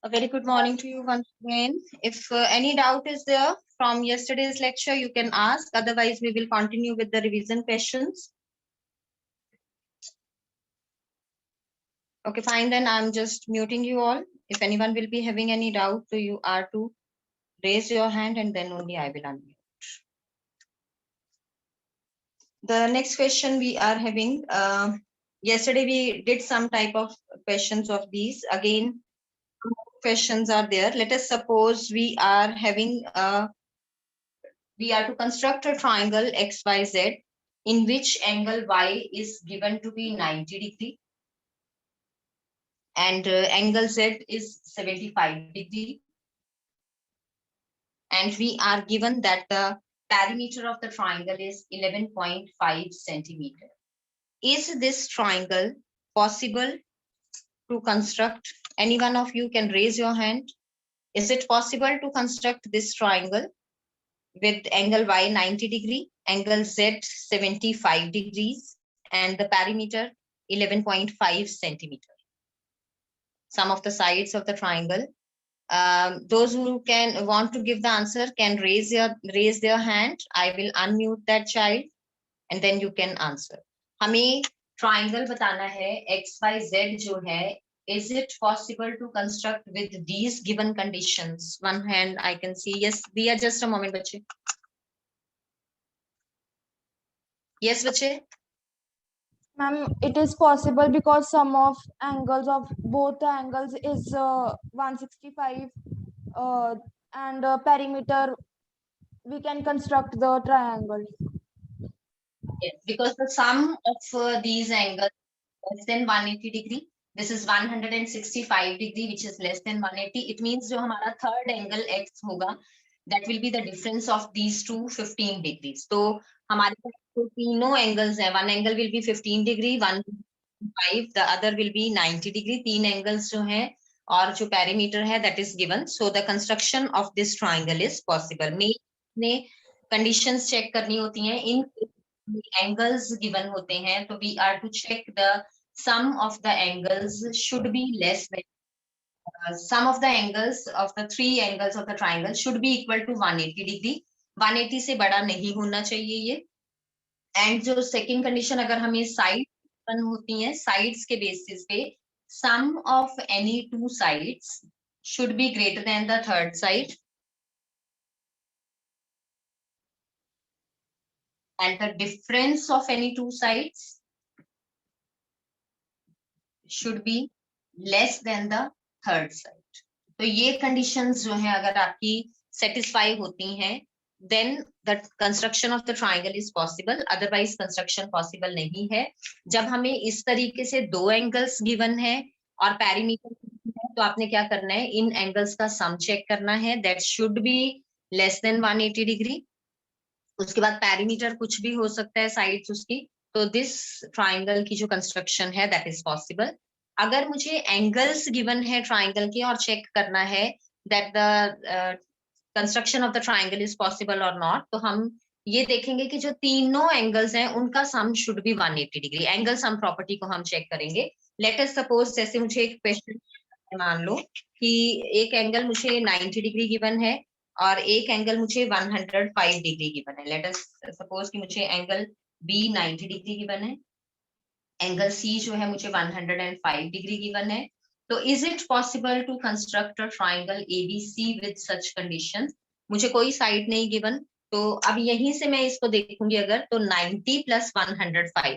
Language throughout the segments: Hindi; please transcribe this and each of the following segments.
A very good morning to you once again. If any doubt is there from yesterday's lecture, you can ask. Otherwise, we will continue with the revision questions. Okay, fine. Then I'm just muting you all. If anyone will be having any doubt, so you are to raise your hand and then only I will unmute. The next question we are having, yesterday we did some type of questions of these. Again, questions are there. Let us suppose we are having we are to construct a triangle XYZ in which angle Y is given to be 90 degree and angle Z is 75 degree. And we are given that the perimeter of the triangle is 11.5 centimeter. Is this triangle possible to construct? Any one of you can raise your hand. Is it possible to construct this triangle with angle Y 90 degree, angle Z 75 degrees, and the perimeter 11.5 centimeter? Some of the sides of the triangle. Those who can want to give the answer can raise their hand. I will unmute that child and then you can answer. हमें triangle बताना है XYZ जो है. Is it possible to construct with these given conditions? One hand I can see. Yes, Diya, just a moment, बच्चे. Yes, बच्चे. Ma'am, it is possible because sum of angles of both the angles is 165 and perimeter we can construct the triangle. Yes, because the sum of these angles less than 180 degree. This is 165 degree, which is less than 180. It means जो हमारा third angle X होगा, that will be the difference of these two 15 degrees. तो हमारे पास तो तीनों angles हैं. One angle will be 15 degree, one 5, the other will be 90 degree. तीन angles जो हैं और जो perimeter है that is given. So the construction of this triangle is possible. ने conditions check करनी होती हैं. In angles given होते हैं तो we are to check the sum of the angles should be less than sum of the angles of the three angles of the triangle should be equal to 180 degree. 180 से बड़ा नहीं होना चाहिए ये. एंड जो सेकंड कंडीशन अगर हमें साइड होती है, साइड्स के बेसिस पे sum of any two sides should be greater than the third side and the difference of any two sides should be less than the third side. तो ये conditions जो है अगर आपकी satisfy होती हैं then the construction of the triangle is possible. Otherwise construction possible नहीं है. जब हमें इस तरीके से दो angles given है और perimeter है तो आपने क्या करना है, इन angles का sum check करना है. That should be less than 180 degree. उसके बाद पैरीमीटर कुछ भी हो सकता है साइड्स उसकी. तो दिस ट्राइंगल की जो कंस्ट्रक्शन है दैट इज पॉसिबल. अगर मुझे एंगल्स गिवन है ट्राइंगल के और चेक करना है that the construction of the triangle is possible और नॉट, तो हम ये देखेंगे कि जो तीनों एंगल्स हैं उनका sum should be 180 degree. Angle sum property को हम चेक करेंगे. लेट अस सपोज जैसे मुझे एक क्वेश्चन मान लो कि एक एंगल मुझे 90 डिग्री गिवन है और एक एंगल मुझे 105 डिग्री गिवन है. लेट अस सपोज कि मुझे एंगल बी 90 डिग्री गिवन है, एंगल सी जो है मुझे 105 डिग्री गिवन है. तो is it possible to construct a triangle ABC with such conditions? मुझे कोई साइड नहीं गिवन, तो अब यहीं से मैं इसको देखूंगी अगर, तो 90 प्लस 105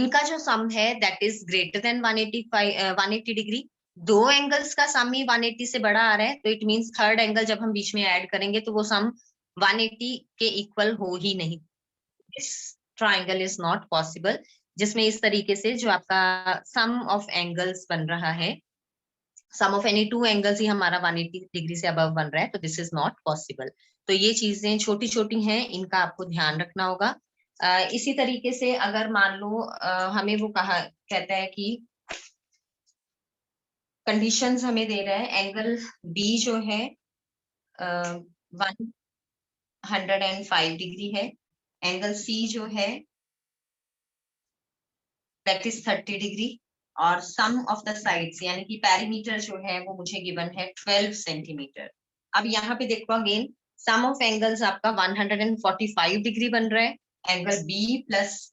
इनका जो सम है that is greater than 180 degree. दो एंगल्स का सम ही 180 से बड़ा आ रहा है, तो इट मींस थर्ड एंगल जब हम बीच में ऐड करेंगे तो वो सम 180 के इक्वल हो ही नहीं. This triangle is not possible, जिसमें इस तरीके से जो आपका सम ऑफ एंगल्स बन रहा है, सम ऑफ एनी टू एंगल्स ही हमारा 180 डिग्री से अबव बन रहा है, तो दिस इज नॉट पॉसिबल. तो ये चीजें छोटी छोटी हैं, इनका आपको ध्यान रखना होगा. इसी तरीके से अगर मान लो हमें वो कहता है कि कंडीशंस हमें दे रहा है, एंगल बी जो है 105 डिग्री है, एंगल सी जो है दैट इज 30 डिग्री, और सम ऑफ द साइड्स यानी कि पेरीमीटर जो है वो मुझे गिवन है 12 सेंटीमीटर। अब यहाँ पे देखो अगेन सम ऑफ एंगल्स आपका 145 डिग्री बन रहा है, angle B plus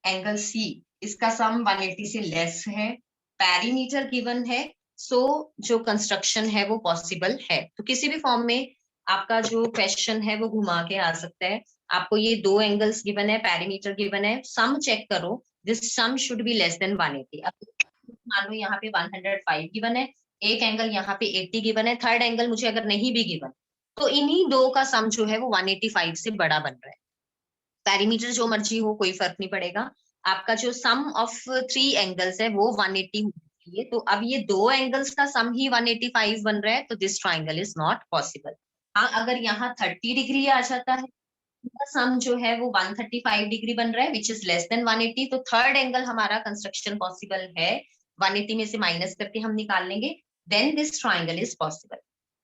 angle C इसका सम 180 से लेस है, पेरीमीटर गिवन है, सो जो कंस्ट्रक्शन है वो पॉसिबल है। तो किसी भी फॉर्म में आपका जो क्वेश्चन है वो घुमा के आ सकता है। आपको ये दो एंगल्स गिवन है, पेरीमीटर गिवन है, सम चेक करो, this sum should be less than 180। अब मान लो यहाँ पे 105 गिवन है, एक एंगल यहाँ पे 80 गिवन है, थर्ड एंगल मुझे अगर नहीं भी गिवन तो इन्हीं दो का सम जो है वो 185 से बड़ा बन रहा है। पेरीमीटर जो मर्जी हो कोई फर्क नहीं पड़ेगा, आपका जो सम ऑफ 3 एंगल्स है वो 180 होना चाहिए। तो अब ये दो एंगल्स का सम ही 185 बन रहा है, तो this triangle is not possible. हाँ, अगर यहाँ 30 डिग्री आ जाता है, सम जो है वो 135 डिग्री बन रहा है विच इज लेस देन 180, तो थर्ड एंगल हमारा कंस्ट्रक्शन पॉसिबल है, 180 में से माइनस करके हम निकाल लेंगे, then this triangle is possible.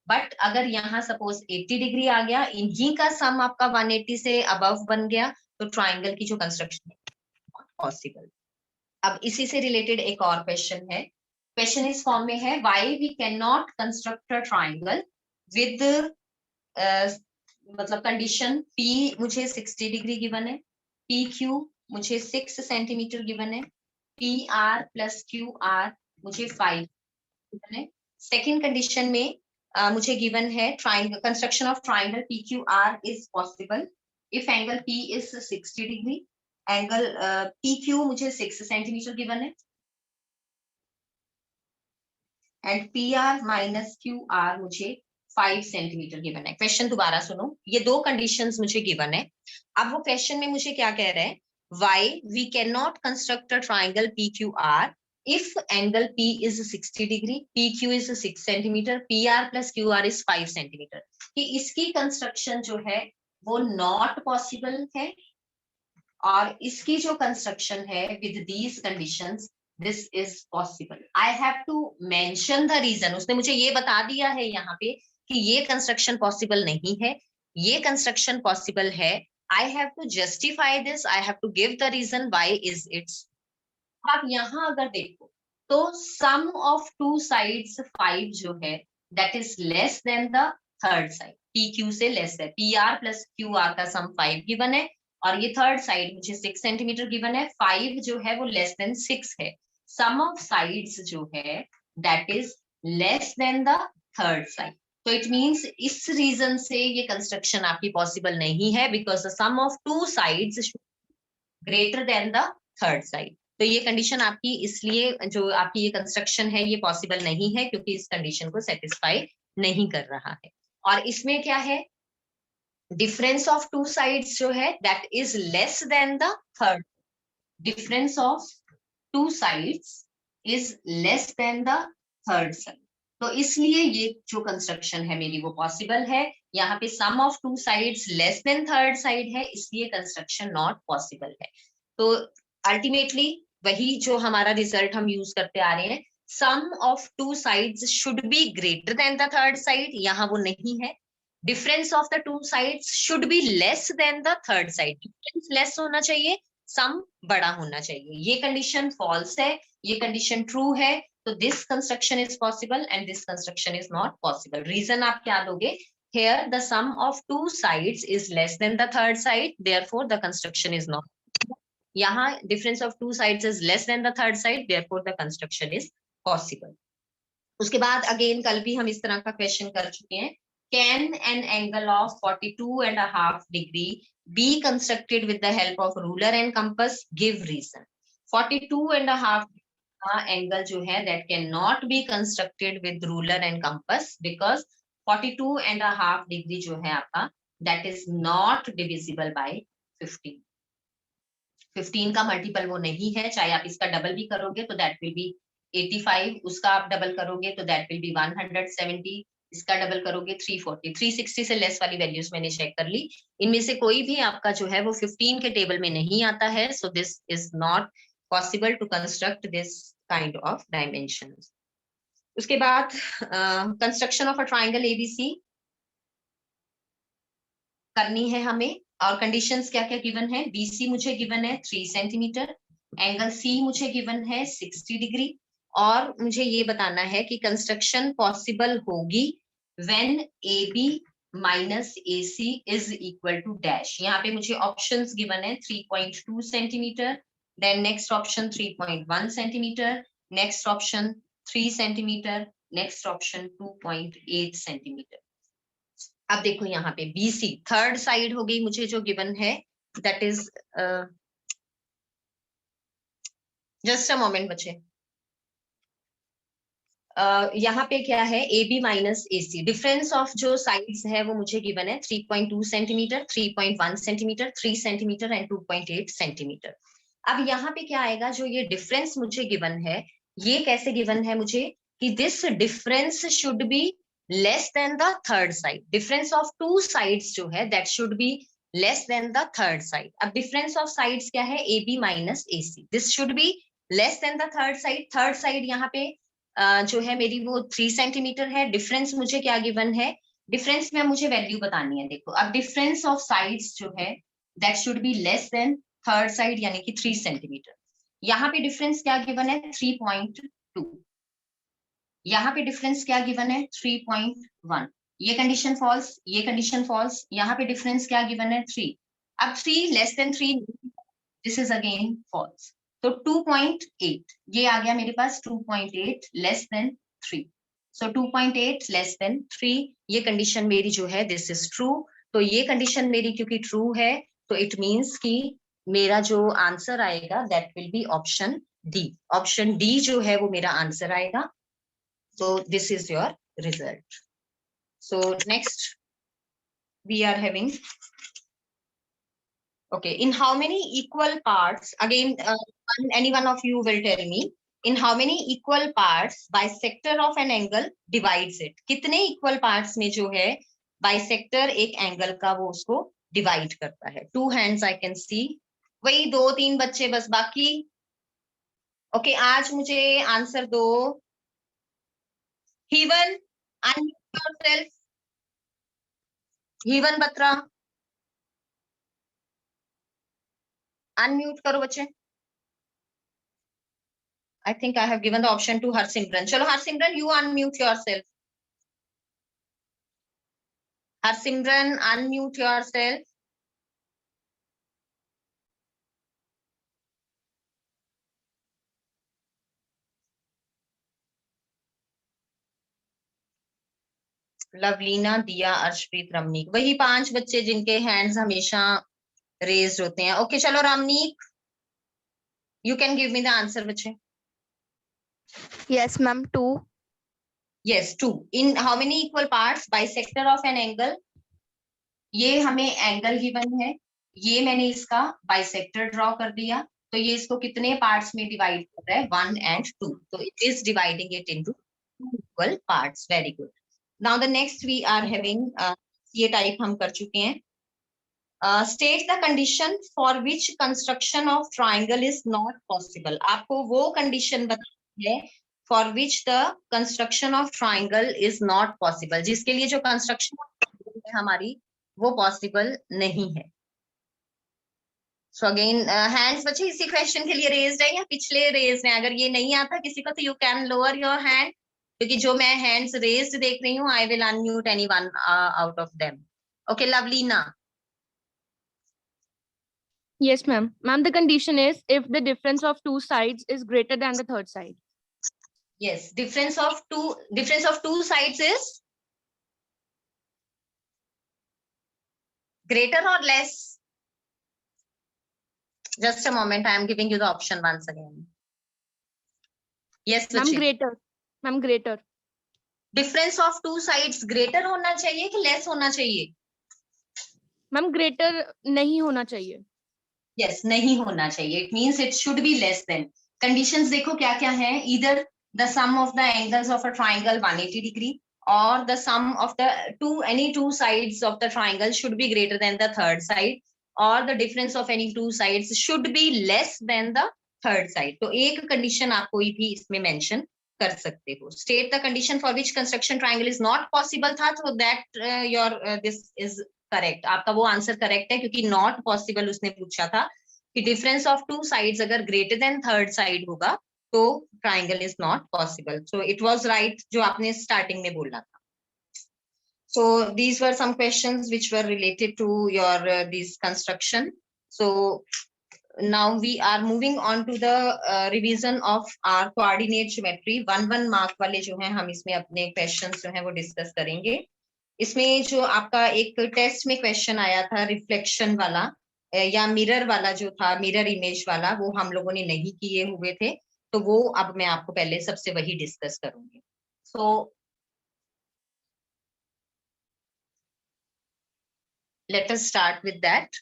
But अगर यहाँ सपोज 80 डिग्री आ गया, इन्हीं का सम आपका 180 से अबव बन गया, तो ट्राइंगल की जो कंस्ट्रक्शन है पॉसिबल। अब इसी से रिलेटेड एक और क्वेश्चन है, क्वेश्चन इस फॉर्म में है, why we can not construct a triangle with मतलब कंडीशन P मुझे 60 डिग्री गिवन है, PQ मुझे 6 सेंटीमीटर गिवन है, PR प्लस QR मुझे 5 गिवन है। सेकेंड कंडीशन में मुझे गिवन है triangle, construction of triangle PQR is possible if angle P is 60 degree, angle PQ मुझे 6 सेंटीमीटर गिवन है एंड PR माइनस QR मुझे 5 सेंटीमीटर गिवन है। क्वेश्चन दोबारा सुनो, ये दो कंडीशंस मुझे गिवन है। अब वो क्वेश्चन में मुझे क्या कह रहा है, why we can not construct a triangle PQR if angle P is 60 degree, PQ is 6 centimetre, PR plus QR is 5 centimetre, कि इसकी कंस्ट्रक्शन जो है वो नॉट पॉसिबल है, और इसकी जो कंस्ट्रक्शन है with these conditions this is possible. I have to mention the reason, उसने मुझे ये बता दिया है यहाँ पे कि ये कंस्ट्रक्शन पॉसिबल नहीं है, ये कंस्ट्रक्शन पॉसिबल है, I have to justify this, I have to give the reason why is its. आप यहाँ अगर देखो तो सम ऑफ टू साइड्स 5 जो है that is less than the third side, PQ से लेस है, PR प्लस QR का सम 5 गिवन है, और ये थर्ड साइड मुझे 6 सेंटीमीटर गिवन है, 5 जो है वो लेस देन 6 है, सम ऑफ साइड्स जो है that is less than the third side. तो इट मींस इस रीजन से ये कंस्ट्रक्शन आपकी पॉसिबल नहीं है, because the sum of two sides greater than the third side. तो ये कंडीशन आपकी, इसलिए जो आपकी ये कंस्ट्रक्शन है ये पॉसिबल नहीं है, क्योंकि इस कंडीशन को सेटिस्फाई नहीं कर रहा है। और इसमें क्या है, डिफरेंस ऑफ टू साइड्स जो है that is less than the third, difference of two sides is less than the third side, तो इसलिए ये जो कंस्ट्रक्शन है मेरी वो पॉसिबल है। यहाँ पे sum of two sides less than third side है, इसलिए कंस्ट्रक्शन नॉट पॉसिबल है। तो अल्टीमेटली वही जो हमारा रिजल्ट हम यूज करते आ रहे हैं, sum of two sides should be greater than the third side, यहाँ वो नहीं है, difference of the two sides should be less than the third side, difference less होना चाहिए, सम बड़ा होना चाहिए, ये कंडीशन फॉल्स है, ये कंडीशन ट्रू है, तो this construction is possible and this construction is not possible. Reason आप क्या दोगे, here the sum of two sides is less than the third side, therefore the construction is not, यहाँ difference of two sides is less than the third side, therefore the construction is possible। उसके बाद अगेन कल भी हम इस तरह का क्वेश्चन कर चुके हैं, can an angle of 42.5 degree be constructed with the help of ruler and compass, give reason। 42.5 का एंगल जो है that cannot be constructed with ruler and compass because 42.5 degree जो है आपका that is not divisible by 15। 15 का मल्टीपल वो नहीं है, चाहे आप इसका डबल भी करोगे तो दैट विल बी 85, उसका आप डबल करोगे तो दैट विल बी 170, इसका डबल करोगे 340, 360 से लेस वाली वैल्यूज मैंने चेक कर ली, इनमें से कोई भी आपका जो है वो 15 के टेबल में नहीं आता है, so this is not possible to construct this kind of dimensions. उसके बाद construction of a triangle ABC करनी है हमें, और कंडीशंस क्या क्या गिवन है, BC मुझे गिवन है 3 सेंटीमीटर, एंगल सी मुझे गिवन है 60 डिग्री, और मुझे ये बताना है कि कंस्ट्रक्शन पॉसिबल होगी when A B minus A C is equal to dash. यहाँ पे मुझे ऑप्शंस गिवन है 3.2 centimetre, then next option 3.1 centimetre, next option 3 centimetre, next option 2.8 centimetre. अब देखो यहाँ पे BC थर्ड साइड हो गई मुझे जो गिवन है, that is just a moment बच्चे। यहाँ पे क्या है, A B minus A C, difference of जो साइड्स है वो मुझे गिवन है 3.2 centimetre, 3.1 centimetre, 3 centimetre and 2.8 centimetre. अब यहाँ पे क्या आएगा, जो ये डिफरेंस मुझे गिवन है, ये कैसे गिवन है मुझे कि this difference should be less than the third side. Difference of two sides जो है that should be less than the third side. अब डिफरेंस ऑफ साइड्स क्या है, A B minus A C, this should be less than the third side. Third side यहाँ पे जो है मेरी वो 3 सेंटीमीटर है। डिफरेंस मुझे क्या गिवन है, डिफरेंस में मुझे वैल्यू बतानी है। देखो अब डिफरेंस ऑफ साइड्स जो है that should be less than third side यानी कि 3 सेंटीमीटर। यहाँ पे डिफरेंस क्या गिवन है 3.2, यहाँ पे डिफरेंस क्या गिवन है 3.1, ये कंडीशन फॉल्स, ये कंडीशन फॉल्स। यहाँ पे डिफरेंस क्या गिवन है 3, अब 3 less than 3, this is again false. तो 2.8 ये आ गया मेरे पास, 2.8 less than 3, so 2.8 less than 3, ये कंडीशन मेरी जो है दिस इज ट्रू। तो ये कंडीशन मेरी क्योंकि ट्रू है तो इट मींस कि मेरा जो आंसर आएगा that will B option D. Option D जो है वो मेरा आंसर आएगा। So this is your result. So next we are having, okay, in how many equal parts, again any one of you will tell me, in how many equal parts bisector of an angle divides it। कितने equal parts में जो है bisector एक angle का वो उसको divide करता है। 2 hands I can see, वही 2-3 बच्चे बस बाकी। okay, आज मुझे आंसर दो। Heaven, unmute yourself. Heaven Batra, unmute करो बच्चे। I think I have given the option to Harsimran. चलो Harsimran, you unmute yourself. Harsimran, unmute yourself. Lovlina, दिया, अर्शप्रीत, रमनीक, वही 5 बच्चे जिनके हैंड्स हमेशा रेज्ड होते हैं। ओके चलो Ramnik, you can give me the answer बच्चे। Yes, ma'am. 2. Yes, 2. In how many equal parts bisector of an angle, ये हमें एंगल गिवन है, ये मैंने इसका बाइसेक्टर ड्रॉ कर दिया, तो ये इसको कितने पार्ट्स में डिवाइड कर रहा है 1 and 2, तो it is dividing it into 2 equal parts। Very good. Now the next we are having, ये टाइप हम कर चुके हैं। State the condition for which construction of triangle is not possible. आपको वो कंडीशन बतानी है for which the construction of triangle is not possible, जिसके लिए जो कंस्ट्रक्शन है हमारी वो पॉसिबल नहीं है। सो अगेन हैंड्स बच्चे इसी क्वेश्चन के लिए रेज्ड है या पिछले रेज्ड हैं? अगर ये नहीं आता किसी को तो you can lower your hand, क्योंकि जो मैं हैंड्स रेज्ड देख रही हूँ I will unmute anyone out of them. Okay Lovlina. Yes, ma'am. Ma'am, the condition is if the difference of two sides is greater than the third side. Yes, difference of two sides is greater or less? Just a moment, I am giving you the option once again. Yes, Ma'am, बच्चे। greater. Ma'am, greater. Difference of two sides greater होना चाहिए कि लेस होना चाहिए? Ma'am, greater नहीं होना चाहिए। यस, नहीं होना चाहिए, it means it should be less than. Conditions देखो क्या क्या है, either the sum of the angles of a triangle 180 degree और the sum of the any two sides of the triangle should be greater than the third side, or the difference of any two sides should be less than the third side। तो एक कंडीशन आप कोई भी इसमें मेंशन कर सकते हो। State the condition for which construction triangle is not possible था, तो that your this is correct. आपका वो आंसर करेक्ट है क्योंकि नॉट पॉसिबल उसने पूछा था, कि डिफरेंस ऑफ टू साइड्स अगर ग्रेटर देन थर्ड साइड होगा तो triangle is not possible. So it was right जो आपने स्टार्टिंग में बोला था. So these were some questions which were related to your this construction. So now we are moving on to the revision of our coordinate geometry. 1 mark वाले जो हैं हम इसमें अपने questions जो हैं वो discuss करेंगे. इसमें जो आपका एक टेस्ट में क्वेश्चन आया था रिफ्लेक्शन वाला या मिरर वाला जो था, मिरर इमेज वाला, वो हम लोगों ने नहीं किए हुए थे, तो वो अब मैं आपको पहले सबसे वही डिस्कस करूंगी. So let us start with that.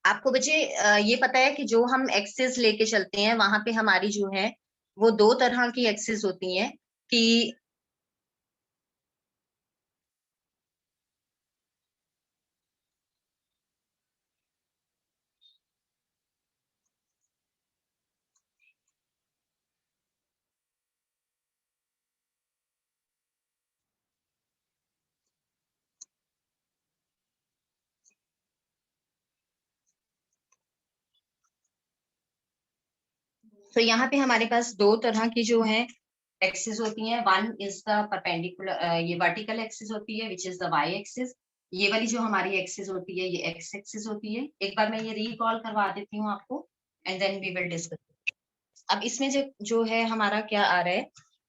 आपको बच्चे ये पता है कि जो हम एक्सेस लेके चलते हैं वहां पे हमारी जो है वो दो तरह की एक्सेस होती हैं कि तो यहाँ पे हमारे पास दो तरह की जो है एक्सिस होती हैं. वन इज द परपेंडिकुलर, ये वर्टिकल एक्सिस होती है which is the y axis. ये वाली जो हमारी एक्सिस होती है ये एक्स एक्सिस होती है. एक बार मैं ये रिकॉल करवा देती हूँ आपको and then we will discuss. अब इसमें जो है हमारा क्या आ रहा है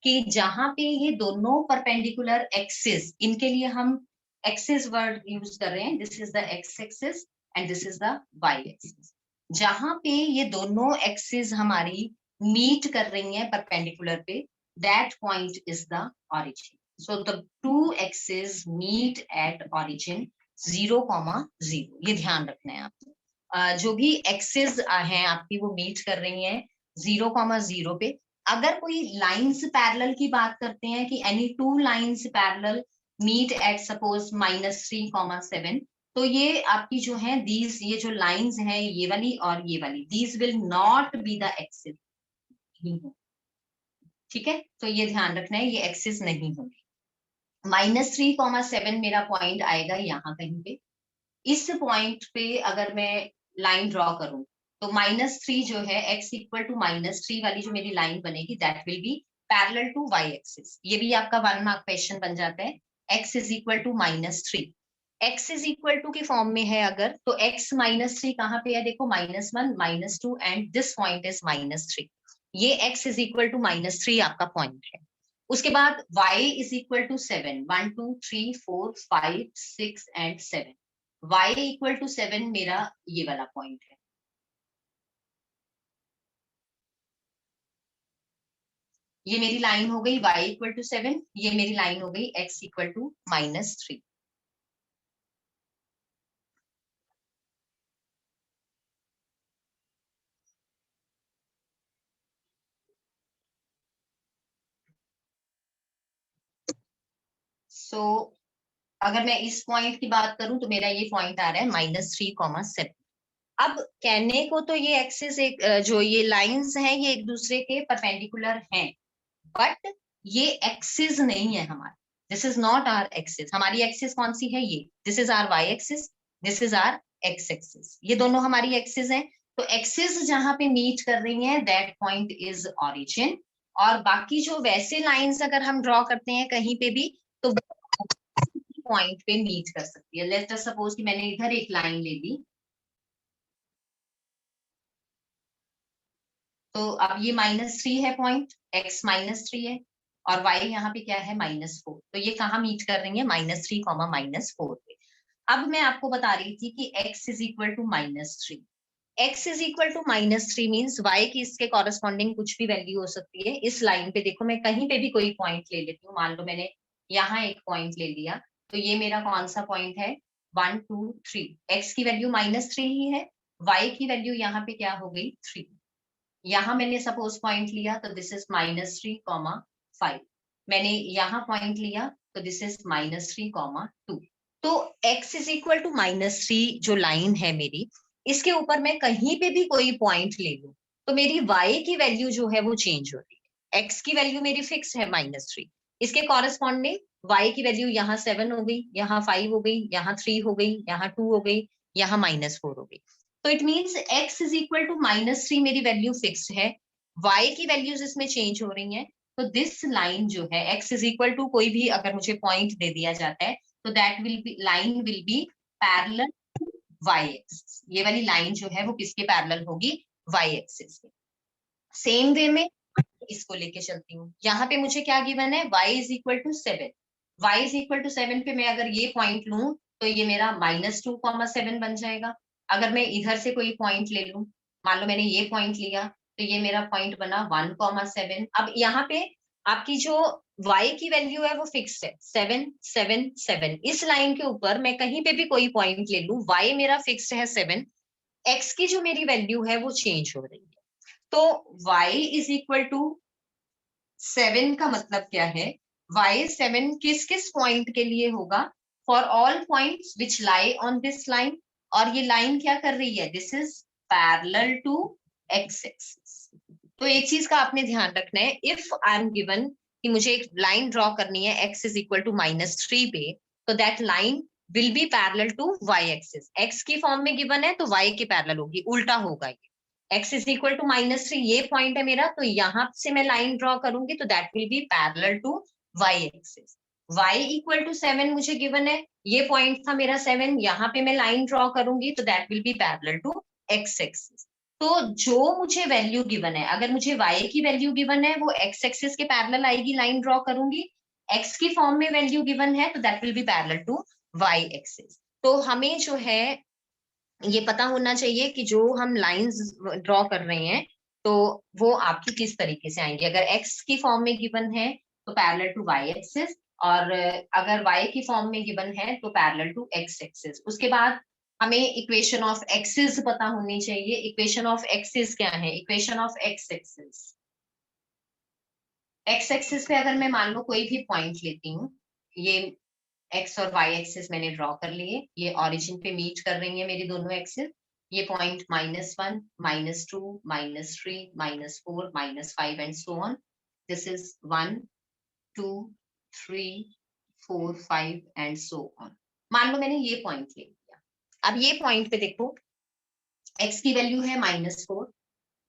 कि जहां पे ये दोनों परपेंडिकुलर एक्सिस, इनके लिए हम एक्सिस वर्ड यूज कर रहे हैं. This is the x axis and this is the y axis. जहां पे ये दोनों एक्सिस हमारी मीट कर रही हैं परपेंडिकुलर पे, that point is the origin. So the two axis meet at origin 0,0. ये ध्यान रखना है आपको. जो भी एक्सिस हैं आपकी वो मीट कर रही हैं 0,0 पे. अगर कोई लाइंस पैरेलल की बात करते हैं कि any two lines parallel meet at suppose -3,7, तो ये आपकी जो है दीज, ये जो लाइंस हैं ये वाली और ये वाली, these will not be the axis. ठीक है, तो ये ध्यान रखना है, ये एक्सिस नहीं होगी. -3,7 मेरा पॉइंट आएगा यहाँ कहीं पे. इस पॉइंट पे अगर मैं लाइन ड्रॉ करूं तो -3 जो है x इक्वल टू -3 वाली जो मेरी लाइन बनेगी that will be parallel to y axis. ये भी आपका 1 मार्क क्वेश्चन बन जाता है. x is equal to -3, x is equal to के फॉर्म में है अगर, तो x -3 कहाँ पे है? देखो -1 -2 एंड दिस पॉइंट इज -3. ये x इज इक्वल टू -3 आपका पॉइंट है. उसके बाद y is equal to 7, 1 2 3 4 5 6 and 7. y equal to 7 मेरा ये वाला पॉइंट है. ये मेरी लाइन हो गई y इक्वल टू 7, ये मेरी लाइन हो गई x इक्वल टू -3. सो अगर मैं इस पॉइंट की बात करूं तो मेरा ये पॉइंट आ रहा है -3,7. अब कहने को तो ये एक्सिस एक जो ये लाइंस हैं ये एक दूसरे के परपेंडिकुलर हैं, बट ये एक्सिस नहीं है हमारा. This is not our axis. हमारी एक्सिस कौन सी है? ये. This is our y axis, this is our x axis. ये दोनों हमारी एक्सिस हैं. तो एक्सिस जहां पे मीट कर रही हैं दैट पॉइंट इज ऑरिजिन. और बाकी जो वैसे लाइंस अगर हम ड्रॉ करते हैं कहीं पे भी तो पॉइंट पे मीट कर सकती है. लेट्स जस्ट सपोज कि मैंने इधर एक लाइन ले ली, तो अब ये -3 है पॉइंट, x -3 है और y यहाँ पे क्या है -4. तो ये कहाँ मीट कर रही है? -3, -4 पे. अब मैं आपको बता रही थी कि x is equal to -3. x is equal to -3 means y की इसके कॉरेस्पॉन्डिंग कुछ भी वैल्यू हो सकती है. इस लाइन पे देखो, मैं कहीं पे भी कोई पॉइंट ले लेती हूँ. मान लो मैंने यहाँ एक पॉइंट ले लिया, तो ये मेरा कौन सा पॉइंट है? 1 2 3. x की वैल्यू -3 ही है, y की वैल्यू यहाँ पे क्या हो गई? 3. यहाँ मैंने सपोज पॉइंट लिया तो दिस इज -3,5. मैंने यहाँ पॉइंट लिया तो दिस इज -3,2. तो x इज इक्वल टू -3 जो लाइन है मेरी, इसके ऊपर मैं कहीं पे भी कोई पॉइंट ले लूं तो मेरी y की वैल्यू जो है वो चेंज हो रही है. x की वैल्यू मेरी फिक्स है -3. इसके कॉरेस्पॉन्डिंग y की वैल्यू यहाँ 7 हो गई, यहाँ 5 हो गई, यहाँ 3 हो गई, यहाँ 2 हो गई, यहाँ -4 हो गई. तो it means x is equal to -3 मेरी वैल्यू फिक्स्ड है, y की वैल्यूज इसमें चेंज हो रही हैं, तो दिस लाइन जो है x इज इक्वल टू कोई भी अगर मुझे पॉइंट दे दिया जाता है तो that will be line will be parallel to y axis. ये वाली लाइन जो है वो किसके पैरेलल होगी? y एक्सिस के। सेम वे में इसको लेके चलती हूँ, यहाँ पे मुझे क्या गिवन है? y is equal to 7। y is equal to 7 पे मैं अगर ये पॉइंट लूं तो ये मेरा -2,7 बन जाएगा। अगर मैं इधर से कोई पॉइंट ले लूं, मान लो मैंने ये पॉइंट लिया तो ये मेरा पॉइंट बना 1,7। अब यहाँ पे आपकी जो y की वैल्यू है वो फिक्स है 7 7 7। इस लाइन के ऊपर मैं कहीं पे भी कोई पॉइंट ले लूं, y मेरा फिक्स है 7, x की जो मेरी वैल्यू है वो चेंज हो रही है। तो y इज इक्वल टू 7 का मतलब क्या है? y 7 किस किस पॉइंट के लिए होगा? For all points which lie on this line. और ये लाइन क्या कर रही है? This is parallel to x axis. तो एक चीज का आपने ध्यान रखना है, इफ आई एम गिवन कि मुझे एक लाइन ड्रॉ करनी है x इज इक्वल टू -3 पे, तो that line will be parallel to y axis. x की फॉर्म में गिवन है तो y के पैरेलल होगी, उल्टा होगा ये। x इज इक्वल टू -3 ये पॉइंट है मेरा, तो यहां से मैं लाइन ड्रॉ करूंगी तो that will be parallel to y axis. y equal to 7 मुझे गिवन है, ये पॉइंट था मेरा 7, यहाँ पे मैं लाइन ड्रॉ करूंगी तो that will be parallel to x axis. तो जो मुझे वैल्यू गिवन है, अगर मुझे y की वैल्यू गिवन है वो x एक्सिस के पैरेलल आएगी, लाइन ड्रॉ करूंगी। x की फॉर्म में वैल्यू गिवन है तो that will be parallel to y axis. तो हमें जो है ये पता होना चाहिए कि जो हम लाइंस ड्रॉ कर रहे हैं तो वो आपकी किस तरीके से आएंगे। अगर x की फॉर्म में गिवन है तो पैरेलल टू y एक्सिस, और अगर y की फॉर्म में गिवन है तो पैरेलल टू x एक्सिस। उसके बाद हमें इक्वेशन ऑफ एक्सिस पता होनी चाहिए। इक्वेशन ऑफ एक्सिस क्या है? Equation of x axis, x axis पे अगर मैं मान लो कोई भी पॉइंट लेती हूँ, ये x और y एक्सिस मैंने ड्रॉ कर लिए, ये ओरिजिन पे मीट कर रही है मेरी दोनों एक्सिस। ये point -1 -2 -3 -4 -5 and so on. This is 1 2 3 4 5 and so on. मान लो मैंने ये पॉइंट ले लिया। अब ये पॉइंट पे देखो, x की वैल्यू है -4,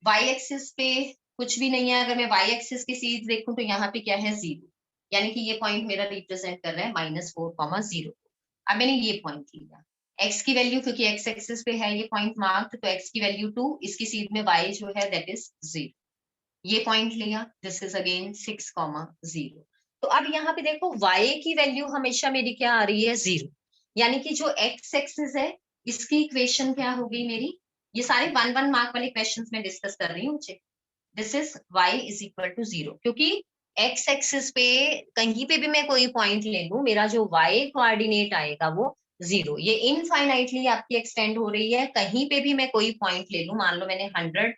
y एक्सिस पे कुछ भी नहीं है। अगर मैं y एक्सिस की सीध देखूं तो यहाँ पे क्या है? 0, यानी कि ये पॉइंट मेरा रिप्रेजेंट कर रहा है -4, 0। अब मैंने ये पॉइंट लिया, x की वैल्यू क्योंकि x एक्सिस पे है ये पॉइंट मार्क्ड, तो x की वैल्यू 2, इसकी सीध में y जो है दैट इज 0। ये पॉइंट लिया, दिस इज अगेन 6, 0। तो अब यहाँ पे देखो y की वैल्यू हमेशा मेरी क्या आ रही है? 0। यानी कि जो x एक्सिस है इसकी इक्वेशन क्या हो गई मेरी? ये सारे 1 मार्क वाले क्वेश्चंस में डिस्कस कर रही हूँ। This is y is equal to 0, क्योंकि x एक्सिस पे कहीं पे भी मैं कोई पॉइंट ले लूं, मेरा जो y कोऑर्डिनेट आएगा वो 0। ये इनफाइनाइटली आपकी एक्सटेंड हो रही है। कहीं पे भी मैं कोई पॉइंट ले लूं, मान लो मैंने 100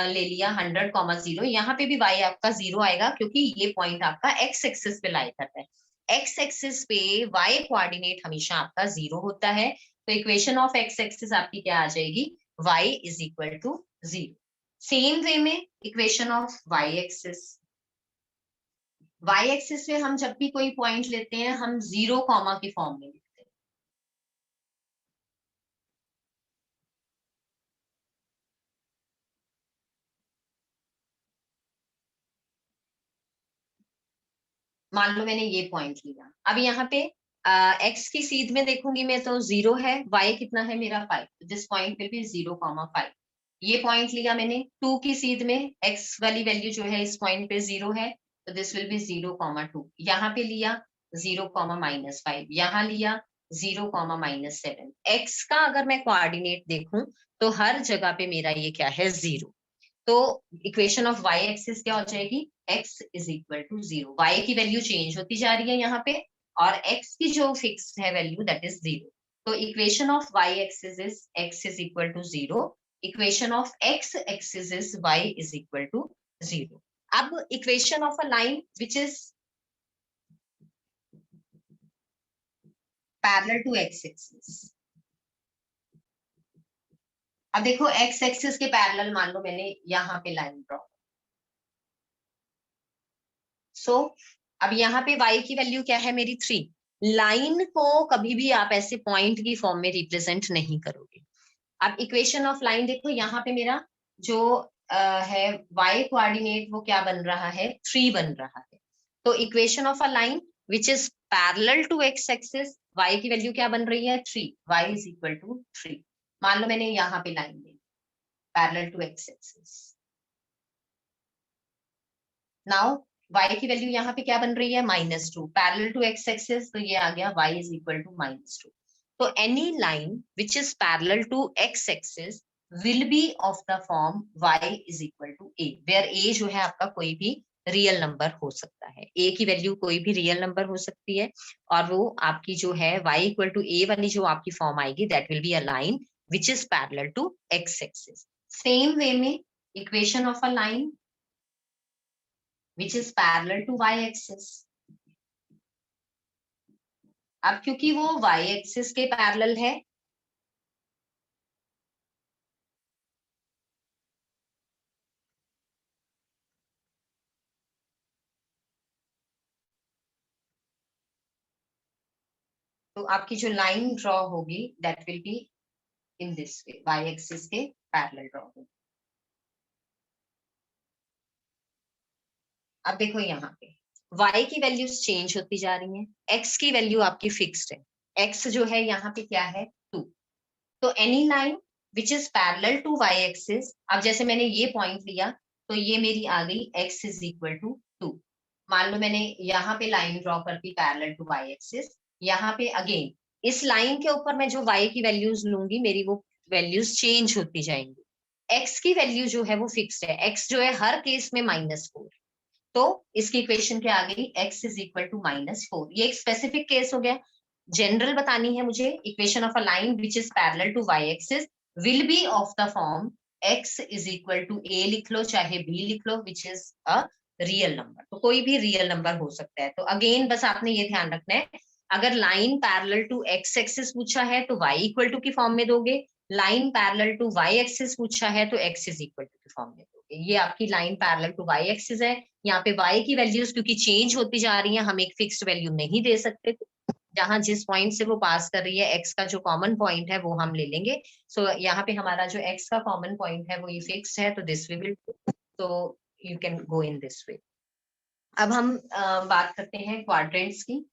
ले लिया, 100, 0, यहाँ पे भी y आपका 0 आएगा क्योंकि ये पॉइंट आपका x एक्सिस पे लाई करता है। x एक्सिस पे y कोऑर्डिनेट हमेशा आपका 0 होता है। तो इक्वेशन ऑफ x एक्सिस आपकी क्या आ जाएगी? y is equal to 0। Same way में equation of y axis, y axis में हम जब भी कोई पॉइंट लेते हैं हम 0 कॉमा की फॉर्म में लिखते हैं। मान लो मैंने ये पॉइंट लिया, अब यहाँ पे x की सीध में देखूंगी मैं तो 0 है, y कितना है मेरा 5, दिस पॉइंट विल बी 0,5। ये पॉइंट लिया मैंने 2 की सीध में, x वाली वैल्यू जो है इस पॉइंट पे 0 है, तो दिस विल बी 0,2। यहाँ पे लिया 0,-5, यहाँ लिया 0,-7। x का अगर मैं कोऑर्डिनेट देखूं तो हर जगह पे मेरा ये क्या है? 0। तो इक्वेशन ऑफ y एक्सिस क्या हो जाएगी? x is equal to 0। y की वैल्यू चेंज होती जा रही है यहाँ पे, और x की जो फिक्स है वैल्यू दैट इज 0। तो equation of y axis is x is equal to 0। Equation of x axis is y is equal to 0। अब equation of a line which is parallel to x axis. अब देखो x एक्सिस के पैरेलल मान लो मैंने यहाँ पे लाइन ड्रॉ, सो अब यहाँ पे y की वैल्यू क्या है मेरी? 3। लाइन को कभी भी आप ऐसे पॉइंट की फॉर्म में रिप्रेजेंट नहीं करोगे। अब इक्वेशन ऑफ लाइन देखो, यहाँ पे मेरा जो है y कोऑर्डिनेट वो क्या बन रहा है, 3 बन रहा है। तो equation of a line which is parallel to x axis, y की वैल्यू क्या बन रही है, 3, y इज इक्वल टू 3। मान लो मैंने यहाँ पे लाइन दी parallel to x axis. Now y की वैल्यू यहाँ पे क्या बन रही है, -2, पैरेलल टू x एक्सिस, तो ये आ गया y इज इक्वल टू -2। तो any line which is parallel to x axis will be of the form y is equal to a, where a जो है आपका कोई भी रियल नंबर हो सकता है, a की वैल्यू कोई भी रियल नंबर हो सकती है, और वो आपकी जो है y इक्वल टू a वाली जो आपकी फॉर्म आएगी, that will be a line which is parallel to x axis. Same way में equation of a line which is parallel to y axis, अब क्योंकि वो y एक्सिस के पैरेलल है, तो आपकी जो लाइन ड्रॉ होगी that will be in this way, y axis के पैरेलल ड्रॉ होगी। अब देखो यहाँ पे y की वैल्यूज चेंज होती जा रही हैं, x की वैल्यू आपकी फिक्स्ड है, x जो है यहाँ पे क्या है, 2। तो any line which is parallel to y axis, अब जैसे मैंने ये पॉइंट लिया तो ये मेरी आ गई x इज इक्वल टू 2। मान लो मैंने यहाँ पे लाइन ड्रॉ कर दी पैरेलल टू y एक्सिस, यहाँ पे अगेन इस लाइन के ऊपर मैं जो y की वैल्यूज लूंगी, मेरी वो वैल्यूज चेंज होती जाएंगी। x की वैल्यू जो है वो फिक्स्ड है, x जो है हर केस में -4, तो इसकी इक्वेशन क्या आ गई, x इज इक्वल टू -4। ये एक स्पेसिफिक केस हो गया, जनरल बतानी है मुझे। Equation of a line which is parallel to y axis will be of the form x is equal to a लिख लो चाहे b लिख लो, which is a real number, तो कोई भी रियल नंबर हो सकता है। तो अगेन बस आपने ये ध्यान रखना है, अगर line parallel to x axis पूछा है तो y इक्वल टू की फॉर्म में दोगे, line parallel to y axis पूछा है तो x इज इक्वल टू की फॉर्म में दोगे। ये आपकी line parallel to y axis है। यहाँ पे y की वैल्यूज क्योंकि चेंज होती जा रही हैं, हम एक फिक्स्ड वैल्यू नहीं दे सकते, जहां जिस पॉइंट से वो पास कर रही है x का जो कॉमन पॉइंट है वो हम ले लेंगे। सो यहाँ पे हमारा जो x का कॉमन पॉइंट है वो ये फिक्स्ड है, तो दिस वी विल, तो you can go in this way. अब हम बात करते हैं क्वाड्रेंट्स की।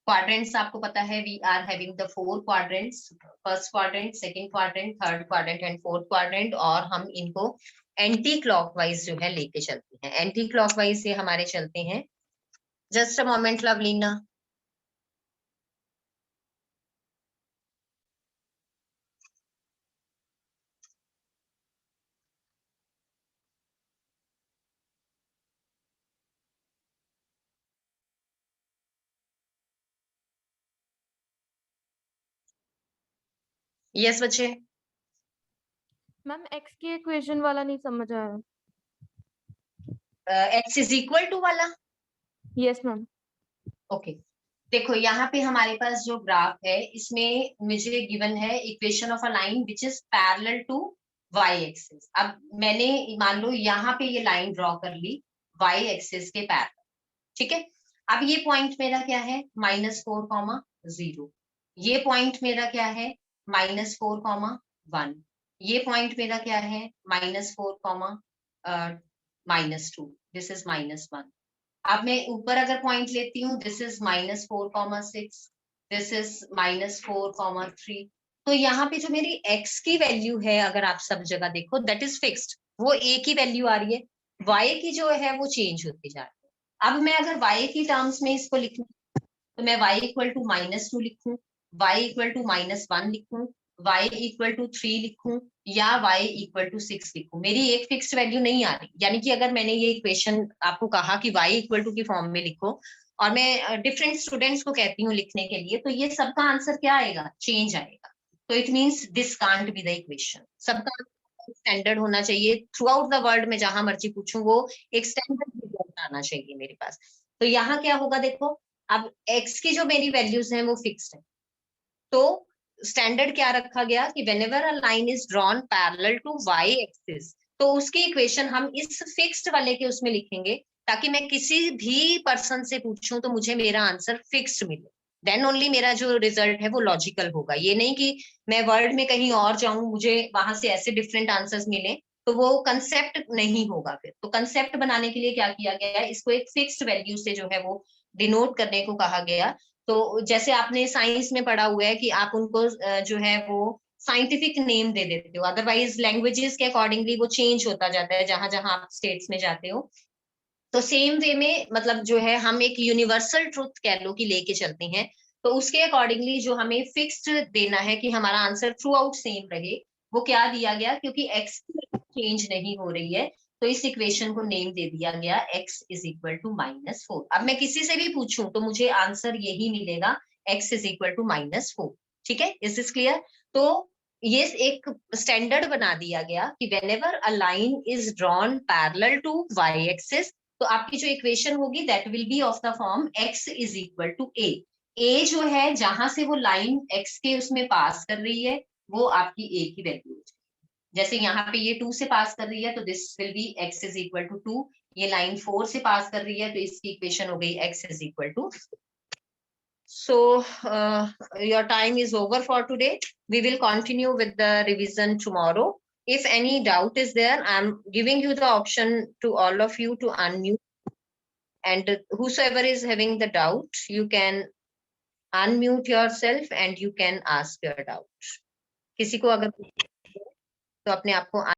क्वाड्रेंट्स आपको पता है, we are having the 4 quadrants, first quadrant, second quadrant, third quadrant and fourth quadrant, और हम इनको एंटी क्लॉकवाइज जो है लेके चलते हैं। एंटी क्लॉकवाइज ये हमारे चलते हैं, just a moment Lovlina. Yes बच्चे, मैम x की इक्वेशन वाला नहीं समझ आया। एक्स इज इक्वल टू वाला, यस मैम। ओके देखो यहाँ पे हमारे पास जो ग्राफ है इसमें मुझे गिवन है equation of a line which is parallel to y axis. अब मैंने मान लो यहाँ पे ये लाइन ड्रॉ कर ली y एक्सिस के पैरेलल, ठीक है। अब ये पॉइंट मेरा क्या है, -4, 0। ये पॉइंट मेरा क्या है, -4, 1। ये पॉइंट मेरा क्या है, -4, -2, दिस इज -1। अब मैं ऊपर अगर पॉइंट लेती हूँ, दिस इज -4, 6, दिस इज -4, 3। तो यहाँ पे जो मेरी x की वैल्यू है, अगर आप सब जगह देखो, दैट इज फिक्स्ड, वो a की वैल्यू आ रही है, y की जो है वो चेंज होती जा रही है। अब मैं अगर y की टर्म्स में इसको लिखूं तो मैं y इक्वल टू -2 लिखूं, y इक्वल टू -1 लिखूं, y इक्वल टू 3 लिखूं, या y इक्वल टू 6 लिखूं, मेरी एक फिक्स्ड वैल्यू नहीं आ रही। यानी कि अगर मैंने ये इक्वेशन आपको कहा कि y इक्वल टू की फॉर्म में लिखो, और मैं डिफरेंट स्टूडेंट्स को कहती हूँ लिखने के लिए, तो ये सबका आंसर क्या आएगा, चेंज आएगा। तो it means this can't be the equation. सबका स्टैंडर्ड होना चाहिए थ्रू आउट द वर्ल्ड में, जहां मर्जी पूछूं वो एक स्टैंडर्ड रिजल्ट आना चाहिए मेरे पास। तो यहाँ क्या होगा देखो, अब x की जो मेरी वैल्यूज हैं वो फिक्स्ड है, तो स्टैंडर्ड क्या रखा गया कि whenever a line is drawn parallel to y axis, तो उसकी इक्वेशन हम इस फिक्स्ड वाले के उसमें लिखेंगे, ताकि मैं किसी भी पर्सन से पूछूं तो मुझे मेरा आंसर फिक्स्ड मिले। देन ओनली मेरा जो रिजल्ट है वो लॉजिकल होगा। ये नहीं कि मैं वर्ड में कहीं और जाऊं, मुझे वहां से ऐसे डिफरेंट आंसर्स मिले, तो वो कंसेप्ट नहीं होगा फिर। तो कंसेप्ट बनाने के लिए क्या किया गया है, इसको एक फिक्स्ड वैल्यू से जो है वो डिनोट करने को कहा गया। तो जैसे आपने साइंस में पढ़ा हुआ है कि आप उनको जो है वो साइंटिफिक नेम दे देते हो, अदरवाइज लैंग्वेजेस के अकॉर्डिंगली वो चेंज होता जाता है जहां जहां आप स्टेट्स में जाते हो। तो सेम वे में मतलब जो है हम एक यूनिवर्सल ट्रुथ कह लो कि लेके चलते हैं, तो उसके अकॉर्डिंगली जो हमें फिक्स्ड देना है कि हमारा आंसर थ्रू आउट सेम रहे, वो क्या दिया गया, क्योंकि एक्स चेंज नहीं हो रही है, तो इस इक्वेशन को नेम दे दिया गया x इज इक्वल टू -4। अब मैं किसी से भी पूछूं तो मुझे आंसर यही मिलेगा, x इज इक्वल टू -4। ठीक है, इज दिस क्लियर? तो ये एक स्टैंडर्ड बना दिया गया कि whenever a line is drawn parallel to y axis, तो आपकी जो इक्वेशन होगी that will be of the form x is equal to a जो है जहां से वो लाइन x के उसमें पास कर रही है वो आपकी a की वैल्यू है। जैसे यहाँ पे ये 2 से पास कर रही है तो this will be x is equal to 2, ये लाइन 4 से पास कर रही है तो इसकी इक्वेशन हो गई x is equal to. So your time is over for today. We will continue with the revision tomorrow. If any doubt is there, I'm giving you the option to all of you to unmute, and whosoever is having the doubt, you can unmute yourself and you can ask your doubt. किसी को अगर तो अपने आप को